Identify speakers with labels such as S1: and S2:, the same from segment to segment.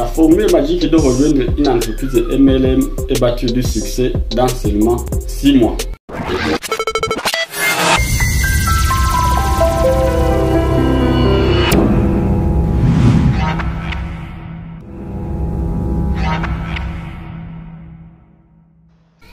S1: La formule magique de rejoindre une entreprise MLM est battue du succès dans seulement 6 mois.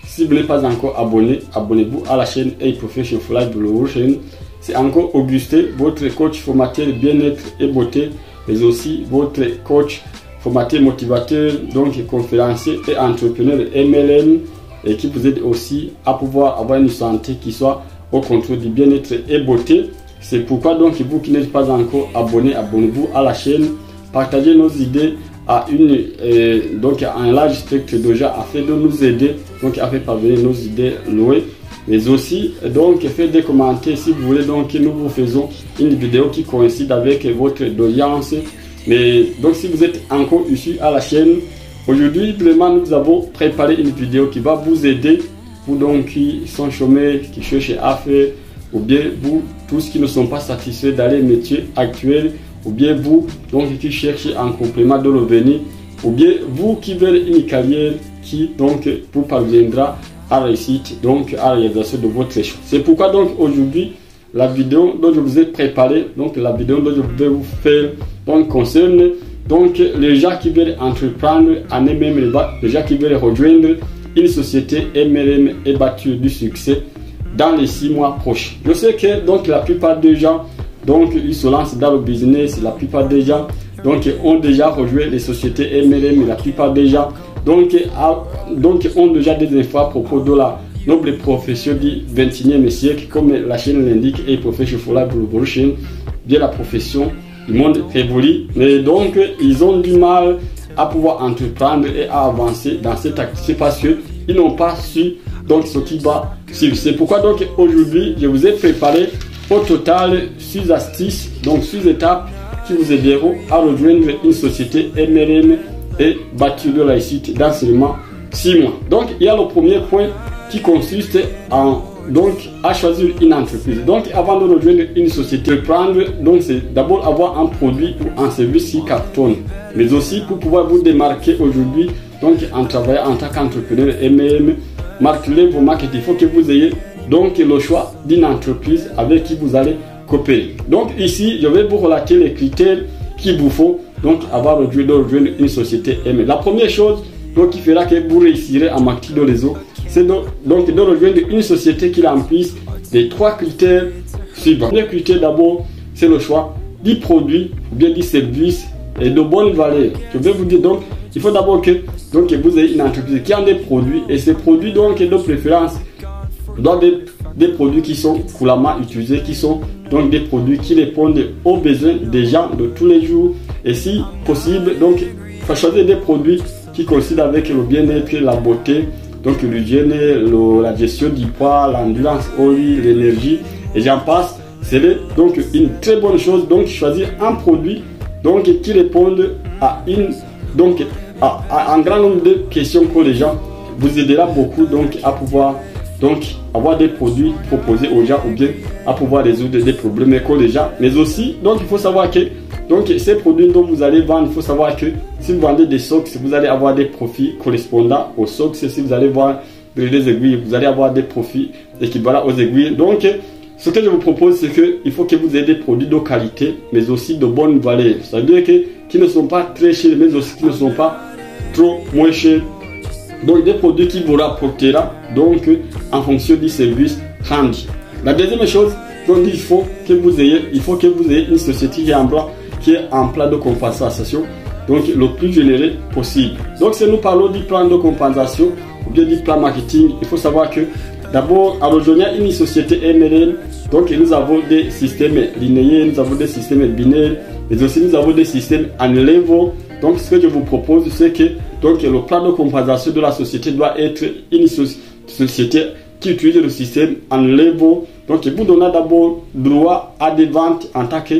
S1: Si vous n'êtes pas encore abonné, abonnez-vous à la chaîne Hey Professional for Life Evolution. C'est encore Augustin, votre coach formateur bien-être et beauté, mais aussi votre coach formateur motivateur, donc conférencier et entrepreneur MLM, et qui vous aide aussi à pouvoir avoir une santé qui soit au contrôle du bien-être et beauté. C'est pourquoi donc vous qui n'êtes pas encore abonné, abonnez-vous à la chaîne, partagez nos idées à un large spectre de gens afin de nous aider donc à faire parvenir nos idées louées, mais aussi donc faites des commentaires si vous voulez donc que nous vous faisons une vidéo qui coïncide avec votre doléance. Mais donc si vous êtes encore ici à la chaîne, aujourd'hui vraiment nous avons préparé une vidéo qui va vous aider, vous donc qui sont chômeurs, qui cherchent à faire, ou bien vous tous qui ne sont pas satisfaits dans les métiers actuels, ou bien vous donc qui cherchez un complément de revenu, ou bien vous qui veulent une carrière qui donc vous parviendra à réussite, donc à la réalisation de votre choix. C'est pourquoi donc aujourd'hui la vidéo dont je vous ai préparé, donc la vidéo dont je vais vous faire donc concerne donc les gens qui veulent entreprendre en MLM, les gens qui veulent rejoindre une société MLM et bâtir du succès dans les 6 mois prochains. Je sais que donc la plupart des gens donc ils se lancent dans le business, la plupart des gens donc ont déjà rejoint les sociétés MLM, la plupart des gens donc ont déjà des infos à propos de la noble profession du 21e siècle, comme la chaîne l'indique, et Professional for Life Evolution, bien la profession du monde révolu, mais donc ils ont du mal à pouvoir entreprendre et à avancer dans cette activité parce qu'ils n'ont pas su donc ce qui va suivre. C'est pourquoi donc aujourd'hui je vous ai préparé au total 6 astuces, donc 6 étapes qui vous aideront à rejoindre une société MLM et bâtir de la réussite dans seulement 6 mois. Donc il y a le premier point qui consiste à choisir une entreprise. Donc avant de rejoindre une société, donc c'est d'abord avoir un produit ou un service qui cartonne, mais aussi pour pouvoir vous démarquer aujourd'hui, donc en travaillant en tant qu'entrepreneur MLM, marquez vos marques. Il faut que vous ayez donc le choix d'une entreprise avec qui vous allez coopérer. Donc ici je vais vous relater les critères qu'il vous faut donc avoir de rejoindre une société MLM. La première chose donc qui fera que vous réussirez à marquer de réseau, c'est de rejoindre une société qui remplisse les 3 critères suivants. Le critère d'abord, c'est le choix du produit ou bien du service et de bonne valeur. Je vais vous dire donc, il faut d'abord que vous ayez une entreprise qui a des produits, et ces produits donc de préférence doivent être des produits qui sont couramment utilisés, qui sont donc des produits qui répondent aux besoins des gens de tous les jours, et si possible donc il faut choisir des produits qui coïncident avec le bien-être, la beauté, donc l'hygiène, la gestion du poids, l'endurance, l'énergie, et j'en passe. C'est donc une très bonne chose, donc choisir un produit donc qui réponde à un grand nombre de questions que les gens vous aidera beaucoup donc à pouvoir donc avoir des produits proposés aux gens, ou bien à pouvoir résoudre des problèmes que les gens. Mais aussi donc il faut savoir que donc ces produits dont vous allez vendre, il faut savoir que si vous vendez des socks, vous allez avoir des profits correspondants aux socks. Si vous allez vendre des aiguilles, vous allez avoir des profits équivalents aux aiguilles. Donc ce que je vous propose, c'est qu'il faut que vous ayez des produits de qualité, mais aussi de bonne valeur. C'est-à-dire qui ne sont pas très chers, mais aussi qui ne sont pas trop moins chers. Donc des produits qui vous rapportera donc en fonction du service rendu. La deuxième chose, donc il faut que vous ayez une société qui est en plan de compensation, donc le plus généreux possible. Donc si nous parlons du plan de compensation ou bien du plan marketing, il faut savoir que d'abord en rejoignant une société MLM, donc nous avons des systèmes linéaires, nous avons des systèmes binaires, mais aussi nous avons des systèmes en level. Donc ce que je vous propose, c'est que donc le plan de compensation de la société doit être une société qui utilise le système en level. Donc il vous donnera d'abord droit à des ventes en tant que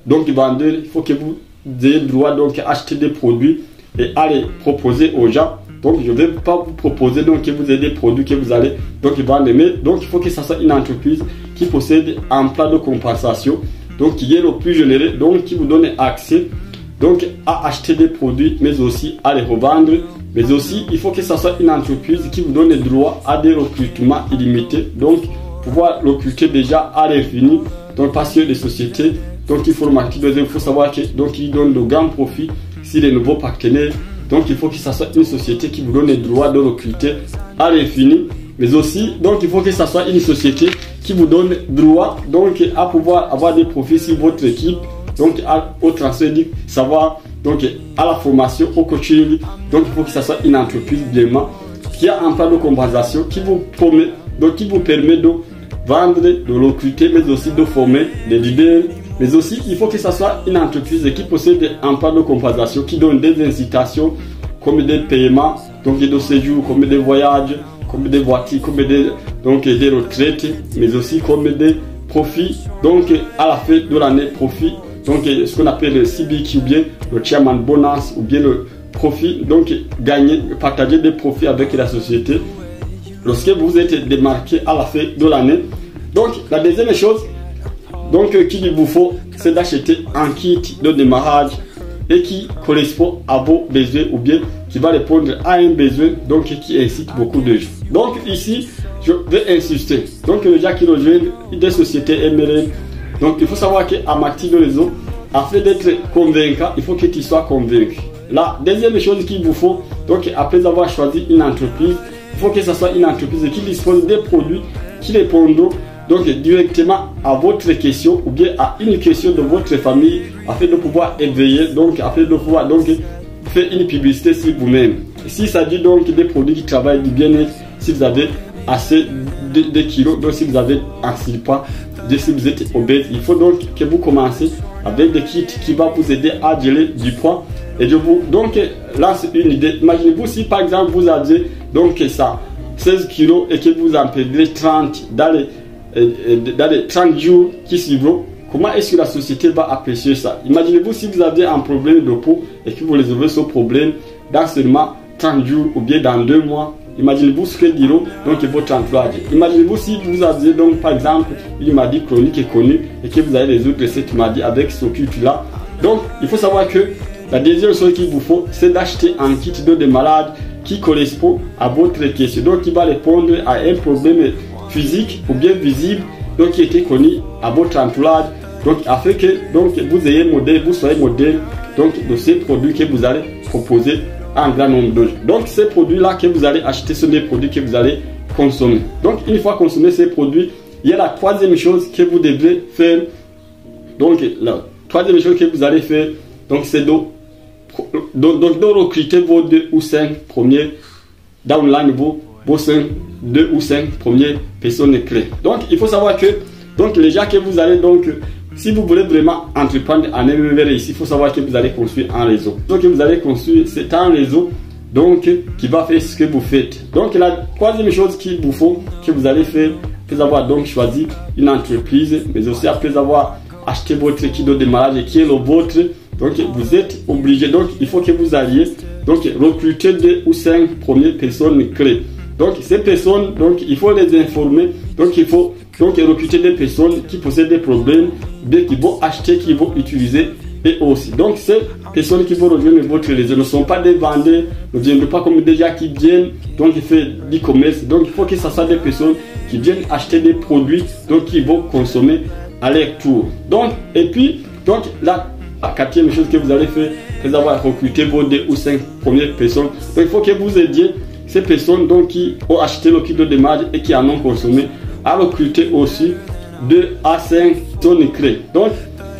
S1: vendeur. Il faut que vous ayez droit donc à acheter des produits et à les proposer aux gens. Donc je ne vais pas vous proposer donc que vous ayez des produits que vous allez donc vendre, mais donc il faut que ça soit une entreprise qui possède un plan de compensation, donc qui est le plus généreux, donc qui vous donne accès donc à acheter des produits, mais aussi à les revendre. Mais aussi, il faut que ça soit une entreprise qui vous donne le droit à des recrutements illimités. Donc, pouvoir recruter déjà à l'infini. Donc, pas sur les sociétés. Donc, il faut savoir que donc ils donnent de grands profits sur les nouveaux partenaires. Donc, il faut que ça soit une société qui vous donne le droit de recruter à l'infini. Mais aussi, donc, il faut que ça soit une société qui vous donne droit donc à pouvoir avoir des profits sur votre équipe. Donc, au transfert du savoir, donc à la formation, au coaching. Donc, il faut que ça soit une entreprise vraiment qui a un plan de compensation qui vous permet, donc, qui vous permet de vendre, de recruter, mais aussi de former des leaders. Mais aussi, il faut que ça soit une entreprise qui possède un plan de compensation qui donne des incitations comme des paiements, donc des séjours, comme des voyages, comme des voitures, comme des retraites, mais aussi comme des profits. Donc, à la fin de l'année, profit. Donc, ce qu'on appelle le CBQ ou bien le chairman bonus ou bien le profit. Donc, gagner, partager des profits avec la société lorsque vous êtes démarqué à la fin de l'année. Donc, la deuxième chose donc qu'il vous faut, c'est d'acheter un kit de démarrage et qui correspond à vos besoins ou bien qui va répondre à un besoin donc qui incite beaucoup de gens. Donc, ici, je vais insister. Donc, les gens qui rejoignent des sociétés MLM. Donc, il faut savoir qu'à Marty de réseau, afin d'être convaincant, il faut que tu sois convaincu. La deuxième chose qu'il vous faut, donc après avoir choisi une entreprise, il faut que ce soit une entreprise qui dispose des produits qui répondent donc directement à votre question ou bien à une question de votre famille afin de pouvoir éveiller, donc afin de pouvoir donc faire une publicité sur vous-même. S'il s'agit donc des produits qui travaillent du bien-être, si vous avez assez de kilos, donc si vous avez un surpoids, si vous êtes obèse, il faut donc que vous commencez avec des kits qui vont vous aider à gérer du poids. Et je vous donc lance une idée. Imaginez-vous si par exemple vous aviez donc ça 16 kilos et que vous en perdrez 30 dans les 30 jours qui suivront. Comment est-ce que la société va apprécier ça? Imaginez-vous si vous avez un problème de peau et que vous résolvez ce problème dans seulement 30 jours ou bien dans 2 mois. Imaginez-vous ce que diront donc votre entourage. Imaginez-vous si vous aviez donc par exemple une maladie chronique et connue et que vous allez résoudre cette maladie avec ce kit-là. Donc il faut savoir que la deuxième chose qu'il vous faut, c'est d'acheter un kit de démarrage qui correspond à votre question. Donc qui va répondre à un problème physique ou bien visible donc qui était connu à votre entourage. Donc afin que donc vous ayez modèle, vous soyez modèle donc de ces produits que vous allez proposer un grand nombre de gens. Donc ces produits-là que vous allez acheter sont des produits que vous allez consommer. Donc une fois consommé ces produits, il y a la troisième chose que vous devrez faire. Donc la troisième chose que vous allez faire, donc c'est de recruter vos 2 ou 5 premiers downline, vos 2 ou 5 premières personnes clés. Donc il faut savoir que donc les gens que vous allez donc si vous voulez vraiment entreprendre en MLM ici, il faut savoir que vous allez construire un réseau. Donc vous allez construire, c'est un réseau donc qui va faire ce que vous faites. Donc la troisième chose qu'il vous faut, que vous allez faire, après avoir donc choisi une entreprise, mais aussi après avoir acheté votre kit de démarrage qui est le vôtre, donc vous êtes obligé, donc il faut que vous alliez donc recruter 2 ou 5 premières personnes clés. Donc ces personnes, donc il faut les informer, donc il faut donc recruter des personnes qui possèdent des problèmes, bien qui vont acheter, qui vont utiliser et aussi. Donc ces personnes qui vont rejoindre votre réseau ne sont pas des vendeurs, ne viennent pas comme des gens qui viennent donc faire du commerce. Donc il faut que ce soit des personnes qui viennent acheter des produits donc qui vont consommer à leur tour. Donc et puis donc la quatrième chose que vous allez faire, c'est avoir recruté vos 2 ou 5 premières personnes. Donc il faut que vous aidiez ces personnes donc qui ont acheté le kit de démarrage et qui en ont consommé à recruter aussi 2 à 5 tonnes clés. Donc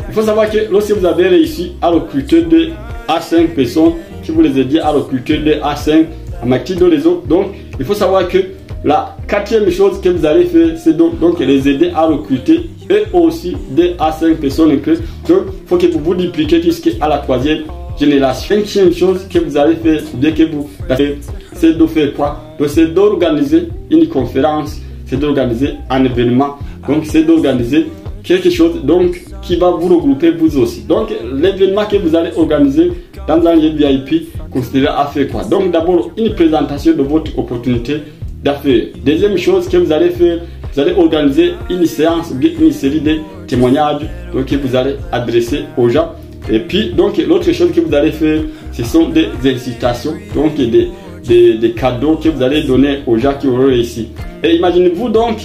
S1: il faut savoir que lorsque vous avez réussi à recruter 2 à 5 personnes, qui vous les aidiez à recruter 2 à 5 à Marty de réseau, donc il faut savoir que la quatrième chose que vous allez faire, c'est donc les aider à recruter et aussi 2 à 5 personnes clés. Donc il faut que vous vous dupliquez jusqu'à la troisième génération. Cinquième chose que vous allez faire, bien que vous faites, c'est de faire quoi? Donc c'est d'organiser une conférence, c'est d'organiser un événement, donc c'est d'organiser quelque chose donc qui va vous regrouper vous aussi. Donc l'événement que vous allez organiser dans un lieu VIP considérera à faire quoi? Donc d'abord une présentation de votre opportunité d'affaires. Deuxième chose que vous allez faire, vous allez organiser une séance, une série de témoignages donc que vous allez adresser aux gens Et puis, donc, l'autre chose que vous allez faire, ce sont des incitations, donc des cadeaux que vous allez donner aux gens qui auront réussi. Et imaginez-vous donc,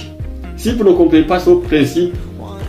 S1: si vous ne comprenez pas ce principe,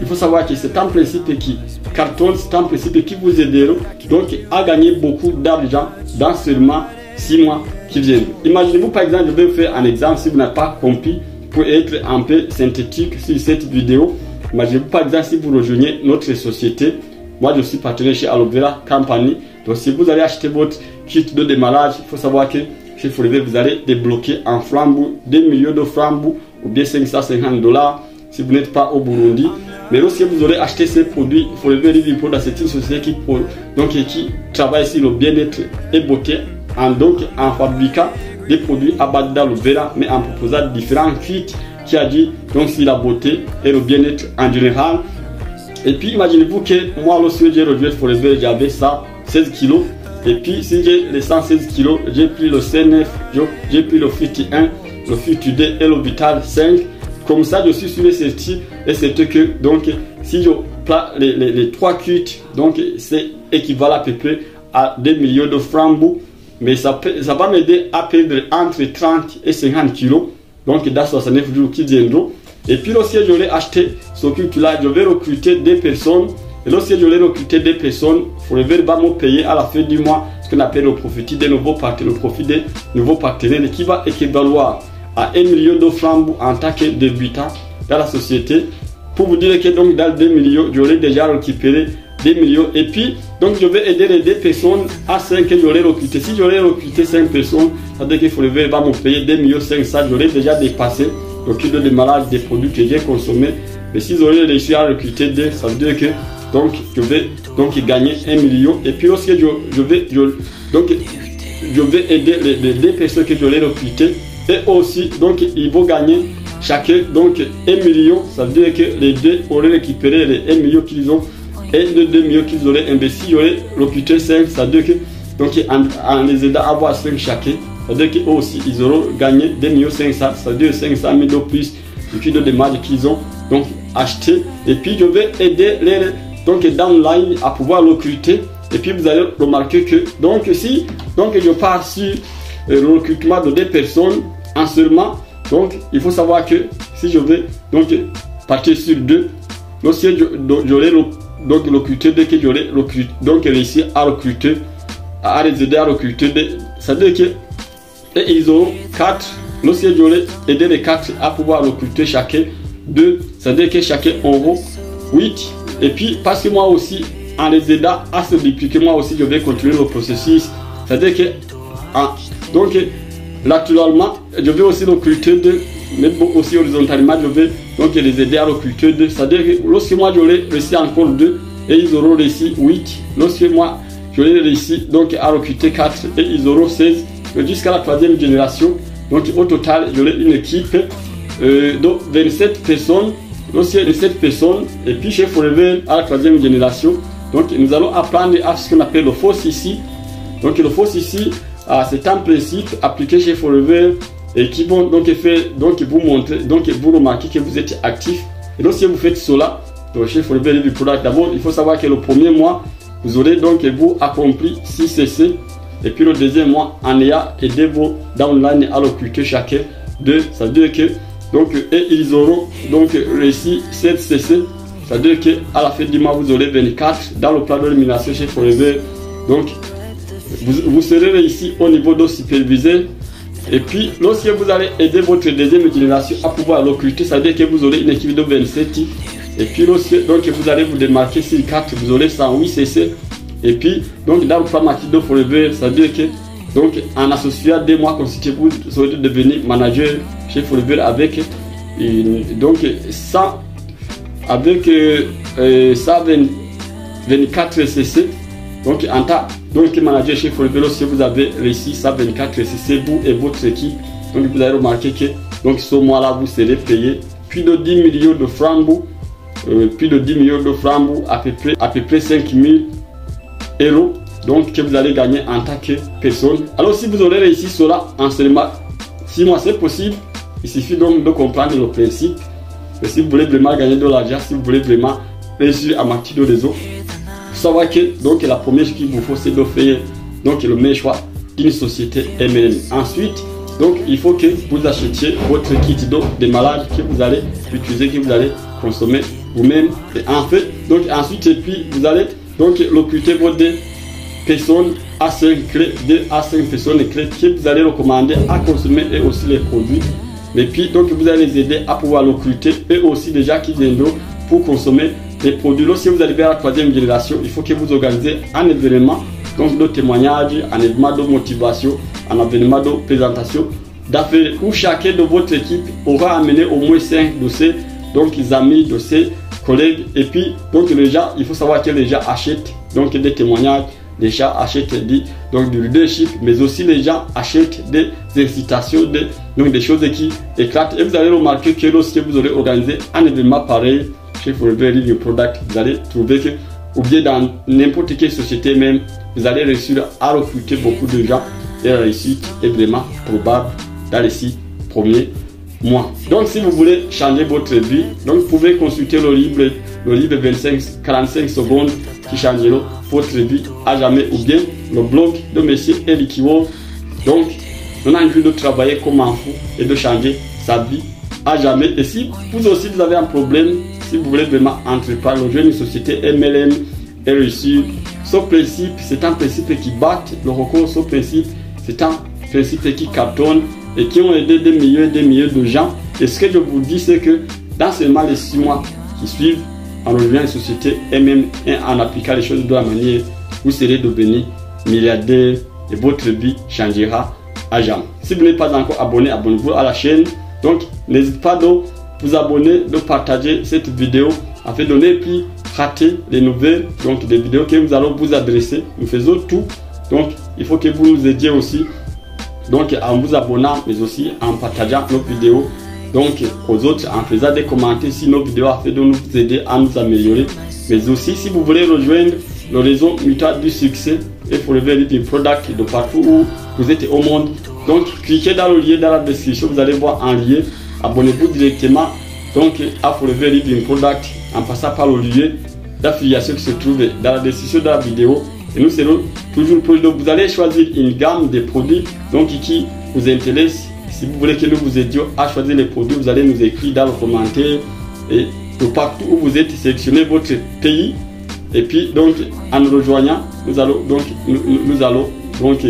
S1: il faut savoir que c'est un principe qui cartonne, c'est un principe qui vous aidera donc à gagner beaucoup d'argent dans seulement 6 mois qui viennent. Imaginez-vous par exemple, je vais vous faire un exemple si vous n'avez pas compris pour être un peu synthétique sur cette vidéo. Imaginez-vous par exemple si vous rejoignez notre société. Moi je suis partenaire chez Aloe Vera Company. Donc si vous allez acheter votre kit de démarrage, il faut savoir que chez Forever vous allez débloquer en flambeau 2 millions de flambeaux ou bien $550 si vous n'êtes pas au Burundi. Mais lorsque vous aurez acheté ces produits, Forever Living Products, c'est une société qui travaille sur le bien-être et beauté en fabriquant des produits à base d'aloe vera, mais en proposant différents kits qui agissent donc sur la beauté et le bien-être en général. Et puis imaginez-vous que moi lorsque j'ai rejoint Forever, j'avais ça 16 kg. Et puis si j'ai les 116 kg, j'ai pris le C9, j'ai pris le Fit 1, le Fit 2 et le Vital 5. Comme ça, je suis sûr et certain que donc si je prends les 3 kits, donc c'est équivalent à peu près à 2 millions de flambeaux. Mais ça va m'aider à perdre entre 30 et 50 kg. Donc dans 69 jours qui viendront. Et puis lorsque j'aurai acheté ce kit-là, je vais recruter des personnes. Et lorsque j'aurai recruté des personnes, Forever va me payer à la fin du mois ce qu'on appelle le profit des nouveaux partenaires, qui va équivaloir à 1 million de flambeaux en tant que débutant dans la société. Pour vous dire que donc dans 2 millions, j'aurai déjà récupéré 2 millions. Et puis, donc je vais aider les 2 personnes à 5 que j'aurai recruté. Si j'aurais recruté 5 personnes, ça veut dire que Forever va me payer 2 millions 500. J'aurai déjà dépassé le kilo de démarrage des produits que j'ai consommés. Mais si j'aurais réussi à recruter 2, ça veut dire que donc je vais donc gagner 1 million. Et puis lorsque je vais aider les 2 personnes que j'aurai recrutées. Et aussi, donc, ils vont gagner chacun donc 1 million. Ça veut dire que les 2 auraient récupéré les 1 million qu'ils ont et les 2 millions qu'ils auraient investi. Ils auraient recruté 5. Ça veut dire que, donc, en les aidant à avoir 5 chacun, ça veut dire qu'eux aussi, ils auront gagné 2 millions 500. Ça veut dire 500 000 de plus du kit de démarrage qu'ils ont donc acheté. Et puis, je vais aider les downline à pouvoir recruter. Et puis, vous allez remarquer que, donc, si donc, je pars sur le recrutement de 2 personnes en seulement, donc il faut savoir que si je vais donc partir sur 2, lorsque j'aurai donc recruté dès que j'aurai donc réussi à recruter, à les aider à recruter, ça veut dire que et ils auront 4. Lorsque j'aurai aidé les 4 à pouvoir recruter chacun 2, ça veut dire que chacun aura 8. Et puis parce que moi aussi, en les aidant à se dupliquer, moi aussi je vais continuer le processus. Ça veut dire que donc naturellement je vais aussi recruter 2, mais aussi horizontalement je vais donc les aider à recruter 2. C'est à dire que lorsque moi j'aurai réussi encore 2 et ils auront réussi 8, lorsque moi j'aurai réussi donc à recruter 4 et ils auront 16, jusqu'à la 3e génération. Donc au total j'aurai une équipe de 27 personnes. Lorsqu'il y a 27 personnes, et puis chez Forever à la 3e génération, donc nous allons apprendre à ce qu'on appelle le force ici. Donc le force ici, c'est un principe appliqué chez Forever et qui vont donc faire, donc vous montrer, donc vous remarquez que vous êtes actif. Et lorsque vous faites cela, donc chez Forever Living Products, d'abord il faut savoir que le premier mois, vous aurez donc vous accompli 6 CC. Et puis le deuxième mois, en ayant aidé vos downline à recruter chacun 2, ça veut dire que donc et ils auront donc réussi 7 CC. Ça veut dire qu'à la fin du mois, vous aurez 24 dans le plan d'élimination chez Forever. Donc vous serez réussi au niveau de superviseur. Et puis lorsque vous allez aider votre deuxième génération à pouvoir recruter, ça veut dire que vous aurez une équipe de 27. Et puis lorsque donc vous allez vous démarquer sur 4, vous aurez 108 CC. Et puis donc dans le plan maquis de Forever, ça veut dire que donc en associant 2 mois constitués, vous serez devenu manager chez Forever avec donc 124 CC. Donc en tant que manager chez Forever, si vous avez réussi 124 CC, vous et votre équipe, donc vous allez remarquer que donc ce mois-là vous serez payé plus de 10 millions de flambeaux, à peu près 5 000 euros, donc que vous allez gagner en tant que personne. Alors si vous aurez réussi cela en seulement 6 mois, c'est possible. Il suffit donc de comprendre le principe. Et si vous voulez vraiment gagner de l'argent, si vous voulez vraiment réussir à marquer de réseau, savoir que donc la première chose qu'il vous faut, c'est de faire donc le meilleur choix d'une société MLM. Ensuite, donc il faut que vous achetiez votre kit de malade que vous allez utiliser, que vous allez consommer vous-même. Et en fait, donc ensuite, et puis vous allez donc recruter vos deux personnes à 5 clés, 2 à 5 personnes clés que vous allez recommander à consommer et aussi les produits. Et puis donc vous allez les aider à pouvoir recruter et aussi déjà qui viendront pour consommer les produits. Lorsque vous arrivez à la 3e génération, il faut que vous organisez un événement, donc de témoignages, un événement de motivation, un événement de présentation d'affaires où chacun de votre équipe aura amené au moins 5 de ses donc amis, de ses collègues. Et puis donc les gens, il faut savoir que les gens achètent donc des témoignages, les gens achètent donc du leadership, mais aussi les gens achètent des incitations, donc des choses qui éclatent. Et vous allez remarquer que lorsque vous aurez organisé un événement pareil chez Forever Living Product, vous allez trouver que, ou bien dans n'importe quelle société même, vous allez réussir à recruter beaucoup de gens et la réussite est vraiment probable dans les 6 premiers mois. Donc si vous voulez changer votre vie, donc vous pouvez consulter le livre 45 secondes qui changeront votre vie à jamais, ou bien le blog de monsieur Eric Wall. Donc on a envie de travailler comme un fou et de changer sa vie à jamais. Et si vous aussi vous avez un problème, si vous voulez vraiment entreprendre, rejoindre une société MLM et réussir, ce principe c'est un principe qui bat le record, ce principe c'est un principe qui cartonne et qui ont aidé des milliers de gens. Et ce que je vous dis, c'est que dans seulement les 6 mois qui suivent, en rejoignant une société MM et en appliquant les choses de la manière, vous serez devenu milliardaire et votre vie changera à jamais. Si vous n'êtes pas encore abonné, abonnez-vous à la chaîne. Donc n'hésitez pas de vous abonner, de partager cette vidéo afin de ne plus rater les nouvelles, donc des vidéos que nous allons vous adresser. Nous faisons tout. Donc il faut que vous nous aidiez aussi, donc en vous abonnant, mais aussi en partageant nos vidéos donc aux autres, en faisant des commentaires sur nos vidéos afin de nous aider à nous améliorer. Mais aussi si vous voulez rejoindre le réseau mutuel du succès et Forever Living Product de partout où vous êtes au monde, donc cliquez dans le lien dans la description, vous allez voir un lien, abonnez-vous directement donc à Forever Living Product en passant par le lien d'affiliation qui se trouve dans la description de la vidéo. Et nous serons toujours proches. Donc vous allez choisir une gamme de produits donc qui vous intéresse. Si vous voulez que nous vous aidions à choisir les produits, vous allez nous écrire dans le commentaire et de partout où vous êtes, sélectionnez votre pays. Et puis donc en nous rejoignant, nous allons donc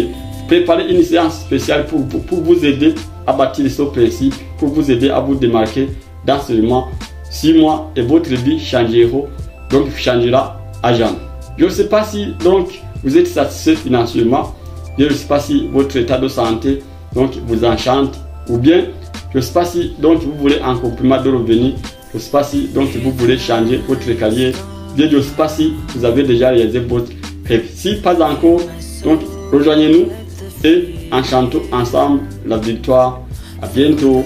S1: préparer une séance spéciale pour vous aider à bâtir ce principe, pour vous aider à vous démarquer dans seulement 6 mois et votre vie changera à jamais. Je ne sais pas si donc vous êtes satisfait financièrement, je ne sais pas si votre état de santé donc vous enchante, ou bien je ne sais pas si donc vous voulez un complément de revenu, je ne sais pas si donc vous voulez changer votre carrière, bien je ne sais pas si vous avez déjà réalisé votre rêve. Si pas encore, donc rejoignez-nous et enchantons ensemble la victoire. À bientôt.